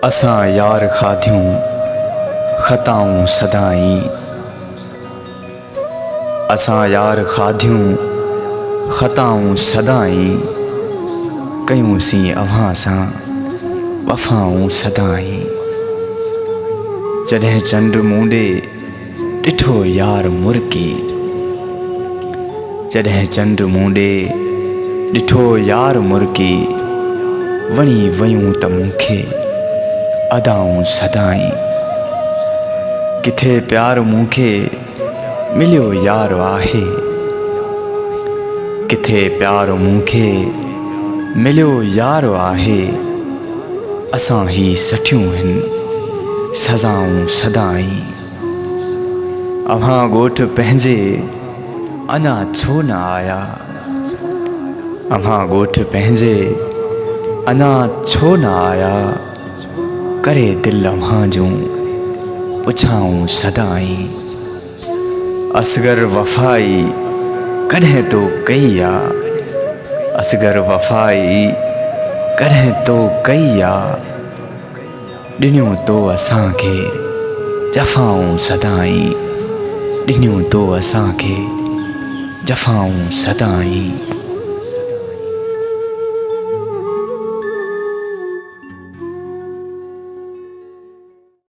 असां यार खाधियूं ख़ताऊं सदाई। असां यार खाधियूं ख़ताऊं सदाई। कयूंसीं अव्हां सां वफ़ाऊं सदाई। जॾहिं चंड मूंडे ॾिठो यार मुर्की। जॾहिं चंड मूंडे ॾिठो यार मुर्की। वणी वयूं त मूंखे अदाऊं सदाई। किथे प्यार मूंखे मिलियो यार आहे। किथे प्यार मूंखे मिलियो यार आहे। असां ही सठियूं आहिनि सज़ाऊं सदाई। अव्हां ॻोठ पंहिंजे अञा छो न आया। अव्हां ॻोठ पंहिंजे अञा छो न आया। करे दिलि अव्हां जूं पुछाऊं सदाई। असगर वफ़ाई कॾहिं तो कई आ। असगर वफ़ाई कॾहिं तो कई आ। ॾिनियूं तो असांखे जफ़ाऊं सदाई। ॾिनियूं तो असांखे जफ़ाऊं सदाई।